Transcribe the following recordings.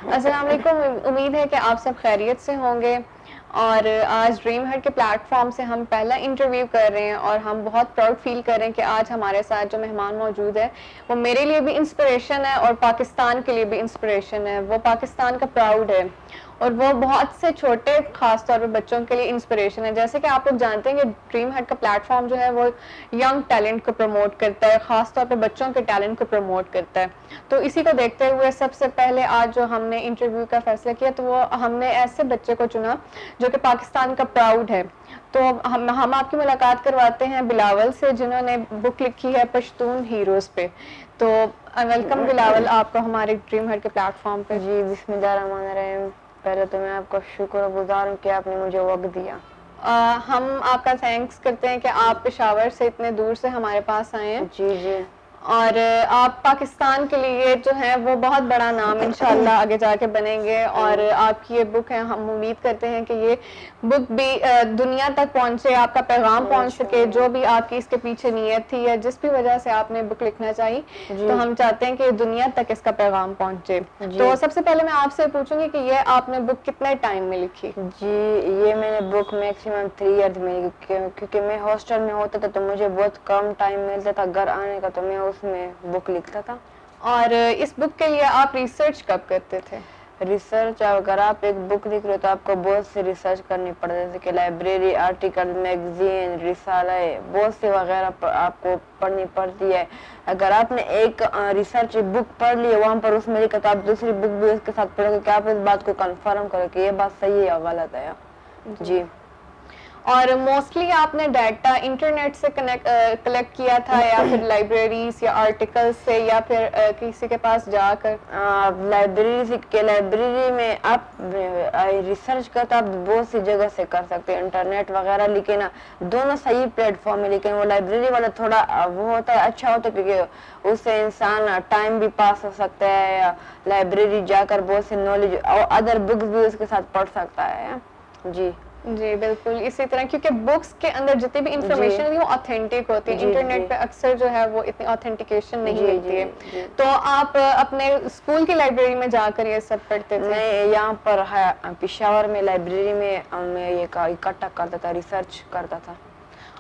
السلام علیکم. امید ہے کہ آپ سب خیریت سے ہوں گے. اور آج ڈریم ہٹ کے پلیٹ فارم سے ہم پہلا انٹرویو کر رہے ہیں اور ہم بہت پراؤڈ فیل کر رہے ہیں کہ آج ہمارے ساتھ جو مہمان موجود ہے وہ میرے لیے بھی انسپریشن ہے اور پاکستان کے لیے بھی انسپریشن ہے. وہ پاکستان کا پراؤڈ ہے اور وہ بہت سے چھوٹے خاص طور پہ بچوں کے لیے انسپریشن ہے. جیسے کہ آپ لوگ جانتے ہیں کہ ڈریم ہٹ کا پلیٹ فارم جو ہے وہ ینگ ٹیلنٹ کو پروموٹ کرتا ہے, خاص طور پہ بچوں کے ٹیلنٹ کو پروموٹ کرتا ہے. تو اسی کو دیکھتے ہوئے سب سے پہلے آج جو ہم نے انٹرویو کا فیصلہ کیا تو وہ ہم نے ایسے بچے کو چنا جو کہ پاکستان کا پراؤڈ ہے. تو ہم آپ کی ملاقات کرواتے ہیں بلاول سے, جنہوں نے بک لکھی ہے پشتون ہیروز پہ. تو ویلکم بلاول آپ کو ہمارے ڈریم ہٹ کے پلیٹ فارم پہ. جی بسم اللہ الرحمن الرحیم. پہلے تو میں آپ کا شکر گزار ہوں کہ آپ نے مجھے وقت دیا. ہم آپ کا تھینکس کرتے ہیں کہ آپ پشاور سے اتنے دور سے ہمارے پاس آئے ہیں. جی جی اور آپ پاکستان کے لیے جو ہے وہ بہت بڑا نام انشاءاللہ آگے جا کے بنیں گے. اور آپ کی یہ بک ہے, ہم امید کرتے ہیں کہ یہ بک بھی دنیا تک پہنچے, آپ کا پیغام پہنچ سکے. جو بھی آپ کی اس کے پیچھے نیت تھی یا جس بھی وجہ سے آپ نے بک لکھنا چاہی, جی تو ہم چاہتے ہیں کہ دنیا تک اس کا پیغام پہنچے. جی تو سب سے پہلے میں آپ سے پوچھوں گی کہ یہ آپ نے بک کتنے ٹائم میں لکھی؟ جی یہ میں نے بک میکسیمم 3 ایئرز میں, کیونکہ میں ہاسٹل میں ہوتا تھا تو مجھے بہت کم ٹائم ملتا تھا گھر آنے کا, تو میں اس میں بک لکھتا تھا. اور اس بک کے لیے آپ ریسرچ کب کرتے تھے؟ ریسرچ اگر آپ ایک بک لکھ رہے ہو تو آپ کو بہت سی ریسرچ کرنی پڑتی ہے, جیسے کہ لائبریری, آرٹیکل, میگزین, رسالے, بہت سی وغیرہ آپ کو پڑھنی پڑتی ہے. اگر آپ نے ایک ریسرچ بک پڑھ لی ہے وہاں پر اس میں لکھا تو آپ دوسری بک بھی اس کے ساتھ پڑھو گے کہ آپ اس بات کو کنفرم کرو کہ یہ بات صحیح ہے یا غلط ہے. جی. اور موسٹلی آپ نے ڈیٹا انٹرنیٹ سے کلیکٹ کیا تھا یا پھر لائبریریز یا آرٹیکل سے یا پھر کسی کے پاس جا کر؟ لائبریری میں آپ ریسرچ کرتا آپ بہت سی جگہ سے کر سکتے ہیں, انٹرنیٹ وغیرہ, لیکن دونوں صحیح پلیٹ فارم ہے. لیکن وہ لائبریری والا تھوڑا وہ ہوتا ہے, اچھا ہوتا ہے کیونکہ اس سے انسان ٹائم بھی پاس ہو سکتا ہے, یا لائبریری جا کر بہت سی نالج اور ادر بکس بھی اس کے ساتھ پڑھ سکتا ہے. جی جی بالکل اسی طرح, کیونکہ بکس کے اندر جتنی بھی جی انفارمیشن ہے وہ آتھینٹک ہوتی ہے. جی جی انٹرنیٹ پہ اکثر جو ہے وہ اتنی آتھینٹیکیشن نہیں جی ملتی جی ہے. جی تو آپ اپنے اسکول کی لائبریری میں جا کر یہ سب پڑھتے تھے؟ میں یہاں پر پشاور میں لائبریری میں یہ اکٹھا کرتا تھا, ریسرچ کرتا تھا.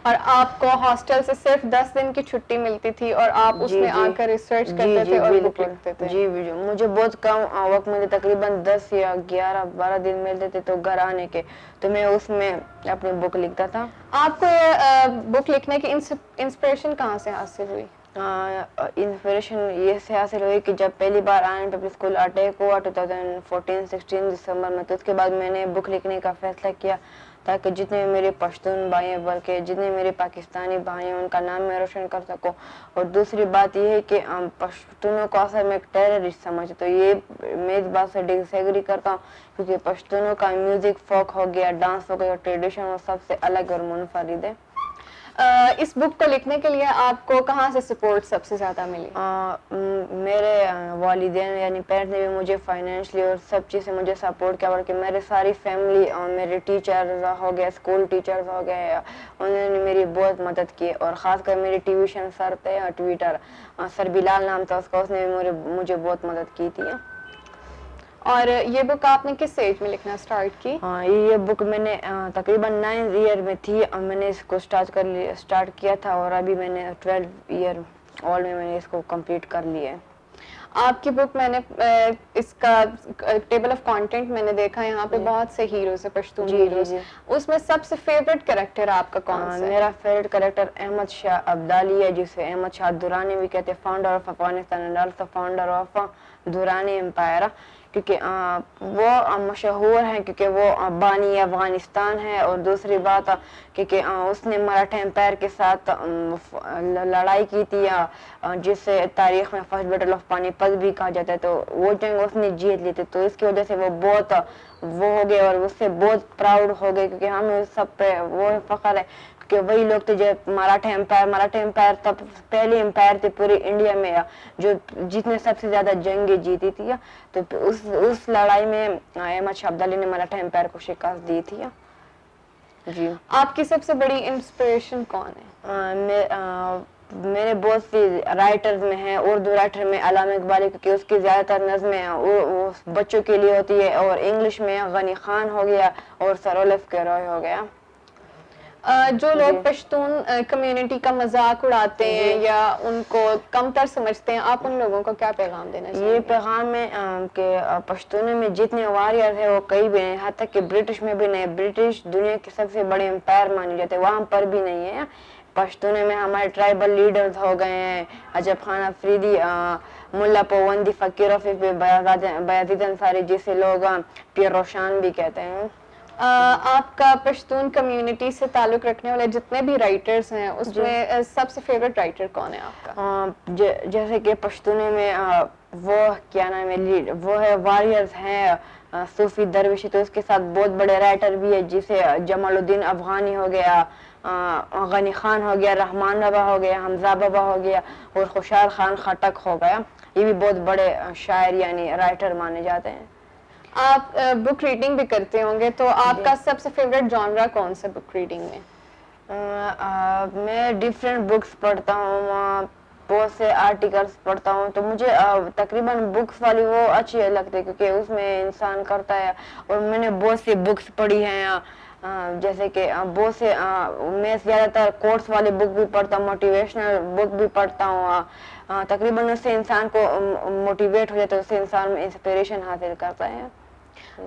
اور آپ کو ہاسٹل سے صرف 10 دن کی چھٹی ملتی تھی اور آپ اس جی میں آ جی کر ریسرچ جی کرتے جی تھے اور بک بالکل. لکھتے تھے؟ جی مجھے بہت کم وقت ملے, تقریباً 10 یا 11-12 دن ملتے تھے تو گھر آنے کے, تو میں اس میں اپنی بک لکھتا تھا. آپ کو یہ بک لکھنے کی انسپریشن کہاں سے حاصل ہوئی؟ انسپریشن یہ سے حاصل ہوئی کہ جب پہلی بار آئین پبلک اسکول اٹیک ہوا 2014-16 دسمبر میں, تو اس کے بعد میں نے بک لکھنے کا فیصلہ کیا تاکہ جتنے میرے پشتون بھائی ہیں بلکہ جتنے میرے پاکستانی بھائی ہیں ان کا نام میں روشن کر سکوں. اور دوسری بات یہ ہے کہ پشتونوں کو اصل میں ایک ٹیررسٹ سمجھتے, تو یہ میں اس بات سے ڈس ایگری کرتا ہوں, کیونکہ پشتونوں کا میوزک, فوک ہو گیا, ڈانس ہو گیا, ٹریڈیشن وہ سب سے الگ اور منفرد ہے. اس بک کو لکھنے کے لیے آپ کو کہاں سے سپورٹ سب سے زیادہ ملی؟ میرے والدین یعنی پیرنٹس نے بھی مجھے فائنینشلی اور سب چیز سے مجھے سپورٹ کیا, بلکہ میرے ساری فیملی اور میرے ٹیچرز ہو گئے, اسکول ٹیچرز ہو گئے, انہوں نے میری بہت مدد کی. اور خاص کر میری ٹیوشن سر تھے, ٹویٹر سر بلال نام تھا اس کا, اس نے بھی مجھے بہت مدد کی تھی. اور یہ بک آپ نے کس ایج میں لکھنا سٹارٹ کی؟ یہ بک میں نے تقریباً 9 ایئر میں تھی, میں نے اس کو سٹارٹ کیا تھا, اور ابھی میں نے 12 ایئر اولڈ میں نے اس کو کمپلیٹ کر لیا ہے. آپ کی بک میں نے اس کا ٹیبل آف کانٹینٹ میں نے دیکھا, یہاں پہ جی بہت سے ہیروز ہیں, پشتون جی جی ہیروز. جی اس میں سب سے فیوریٹ کریکٹر آپ کا کون سا ہے؟ میرا فیوریٹ کریکٹر احمد شاہ ابدالی ہے, جسے احمد شاہ درانی بھی کہتے ہیں, founder of Afghanistan and also founder of Durrani empire, کیونکہ وہ مشہور ہیں کیونکہ وہ بانی افغانستان ہے. اور دوسری بات کیونکہ اس نے مراٹھا امپائر کے ساتھ لڑائی کی تھی, جسے تاریخ میں فرسٹ بیٹل آف پانی پت بھی کہا جاتا ہے, تو وہ جنگ اس نے جیت لی تھی, تو اس کی وجہ سے وہ بہت وہ ہو گئے اور اس سے بہت پراؤڈ ہو گئے, کیونکہ ہمیں سب پہ وہ فخر ہے کہ وہی لوگ تھے جو مراٹھا امپائر تب پہلی امپائر تھی پوری انڈیا میں جو جس نے سب سے زیادہ جنگیں جیتی تھی. تو اس لڑائی میں احمد شاہ ابدالی نے مراٹھا امپائر کو شکست دی تھی. جی آپ کی سب سے بڑی انسپریشن کون ہے؟ میرے بہت سی رائٹرز میں ہیں. اردو رائٹر میں علامہ اقبال کیونکہ اس کی زیادہ تر نظمیں بچوں کے لیے ہوتی ہے, اور انگلش میں غنی خان ہو گیا اور سر اولف کیروئے ہو گیا. جو لوگ پشتون کمیونٹی کا مذاق اڑاتے ہیں یا ان کو کم تر سمجھتے ہیں, آپ ان لوگوں کو کیا پیغام دینا چاہیں گے؟ یہ پیغام ہے کہ پشتونوں میں جتنے وارئر ہیں وہ کئی بھی نہیں, حتیٰ کہ برٹش میں بھی نہیں. برٹش دنیا کی سب سے بڑے امپائر مانی جاتے ہیں, وہاں پر بھی نہیں ہے. پشتونوں میں ہمارے ٹرائبل لیڈرز ہو گئے ہیں, عجب خان افریدی, ملا پوندی, فقیر رفیق, بیازید انصاری جیسے لوگ پیر روشان بھی کہتے ہیں. آپ کا پشتون کمیونٹی سے تعلق رکھنے والے جتنے بھی رائٹرز ہیں اس میں سب سے فیوریٹ رائٹر کون ہے آپ کا؟ جیسے کہ پشتونے میں وہ کیا نام ہے, وہ ہے وارئرز ہیں صوفی درویشی, تو اس کے ساتھ بہت بڑے رائٹر بھی ہے جیسے جمال الدین افغانی ہو گیا, غنی خان ہو گیا, رحمان بابا ہو گیا, حمزہ بابا ہو گیا, اور خوشحال خان خٹک ہو گیا. یہ بھی بہت بڑے شاعر یعنی رائٹر مانے جاتے ہیں. آپ بک ریڈنگ بھی کرتے ہوں گے, تو آپ کا سب سے فیوریٹ جانرا کون سا بک ریڈنگ میں؟ میں ڈفرینٹ بکس پڑھتا ہوں, بہت سے آرٹیکلس پڑھتا ہوں, تو مجھے تقریباً بکس والی وہ اچھی لگتی ہے کیونکہ اس میں انسان کرتا ہے. اور میں نے بہت سی بکس پڑھی ہیں, جیسے کہ بہت سے, میں زیادہ تر کورس والی بک بھی پڑھتا ہوں, موٹیویشنل بک بھی پڑھتا ہوں. تقریباً اس سے انسان کو موٹیویٹ ہو جاتا ہے, اس سے انسان میں انسپریشن حاصل کرتا ہے.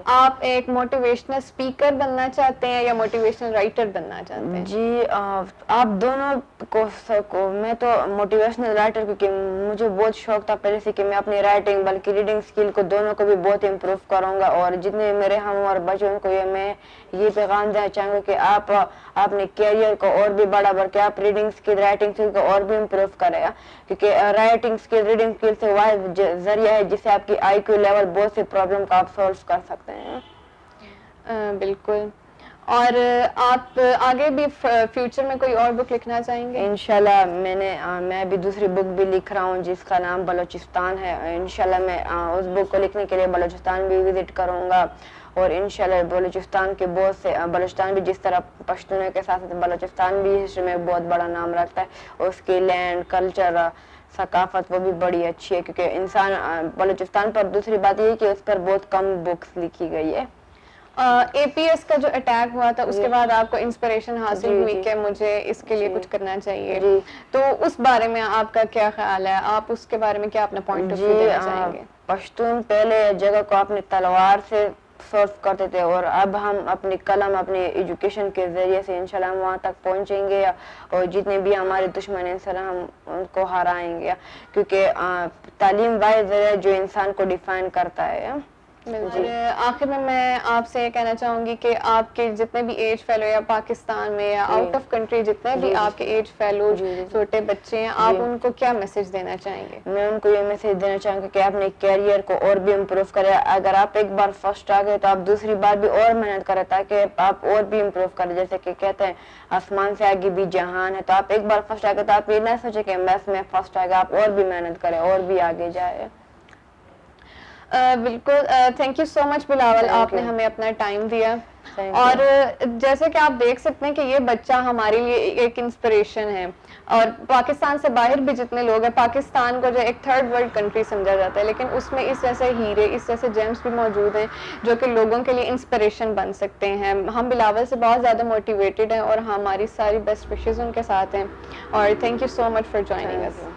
آپ ایک موٹیویشنل اسپیکر بننا چاہتے ہیں یا موٹیویشنل رائٹر بننا چاہتے ہیں؟ جی آپ دونوں کو میں تو موٹیویشنل رائٹر, کیونکہ مجھے بہت شوق تھا پہلے سے کہ میں اپنی رائٹنگ بلکہ ریڈنگ سکل کو دونوں کو بھی بہت امپروو کروں گا. اور جتنے میرے ہم اور بچوں کو میں یہ پیغام دینا چاہوں گا کہ آپ اپنے کیریئر کو اور بھی بڑا بڑھ کے آپ ریڈنگ سکل, رائٹنگ سکل کو اور بھی امپروو کرے گا, کیونکہ رائٹنگ سکل, ریڈنگ سکل سے واحد ذریعہ ہے جس سے آپ کی آئی کیو لیول بہت سے پرابلم کو آپ سولو کر سکتے ہیں. بالکل. اور آپ آگے بھی فیوچر میں کوئی اور بک لکھنا چاہیں گے؟ انشاءاللہ میں بھی دوسری بک بھی لکھ رہا ہوں جس کا نام بلوچستان ہے. انشاءاللہ میں اس بک کو لکھنے کے لیے بلوچستان بھی وزٹ کروں گا, اور انشاءاللہ بلوچستان کے بہت سے, بلوچستان بھی جس طرح پشتونوں کے ساتھ بلوچستان بھی ہسٹری میں بہت بڑا نام رکھتا ہے, اور اس کی لینڈ, کلچر, ثقافت وہ بھی بڑی اچھی ہے. کیونکہ انسان بلوچستان پر دوسری بات یہ ہے کہ اس پر بہت کم بکس لکھی گئی ہے. اے پی ایس کا جو اٹیک ہوا تھا اس کے بعد آپ کو انسپریشن حاصل ہوئی کہ مجھے اس کے لیے کچھ کرنا چاہیے, تو اس بارے میں آپ کا کیا خیال ہے؟ آپ اس کے بارے میں کیا اپنا پوائنٹ آف ویو دینا چاہیں گے؟ پشتون پہلے جگہ کو اپنی تلوار سے سولو کرتے تھے, اور اب ہم اپنی قلم, اپنی ایجوکیشن کے ذریعے سے انشاءاللہ ہم وہاں تک پہنچیں گے, اور جتنے بھی ہمارے دشمن ہیں انشاءاللہ ہم ان کو ہرائیں گے, کیونکہ تعلیم واحد ذریعہ جو انسان کو ڈیفائن کرتا ہے. اور آخر میں آپ سے یہ کہنا چاہوں گی کہ آپ کے جتنے بھی ایج فیلو یا پاکستان میں یا آؤٹ آف کنٹری جتنے بھی آپ کے ایج فیلو چھوٹے بچے ہیں, آپ ان کو کیا میسج دینا چاہیں گے؟ میں ان کو یہ میسج دینا چاہوں گی کہ اپنے کیریئر کو اور بھی امپروو کریں. اگر آپ ایک بار فرسٹ آ گئے تو آپ دوسری بار بھی اور محنت کریں تاکہ آپ اور بھی امپروو کریں. جیسے کہ کہتے ہیں آسمان سے آگے بھی جہان ہے, تو آپ ایک بار فرسٹ آ گئے تو آپ یہ نہ سوچیں کہ بس میں فرسٹ آ گیا, آپ اور بھی محنت کریں اور بھی آگے جائیں. بالکل. تھینک یو سو مچ بلاول, آپ نے ہمیں اپنا ٹائم دیا. اور جیسے کہ آپ دیکھ سکتے ہیں کہ یہ بچہ ہمارے لیے ایک انسپریشن ہے, اور پاکستان سے باہر بھی جتنے لوگ ہیں, پاکستان کو جو ایک تھرڈ ورلڈ کنٹری سمجھا جاتا ہے, لیکن اس میں اس جیسے ہیرے, اس جیسے جیمز بھی موجود ہیں جو کہ لوگوں کے لیے انسپریشن بن سکتے ہیں. ہم بلاول سے بہت زیادہ موٹیویٹڈ ہیں اور ہماری ساری بیسٹ وشز ان کے ساتھ ہیں. اور thank you so much for joining us.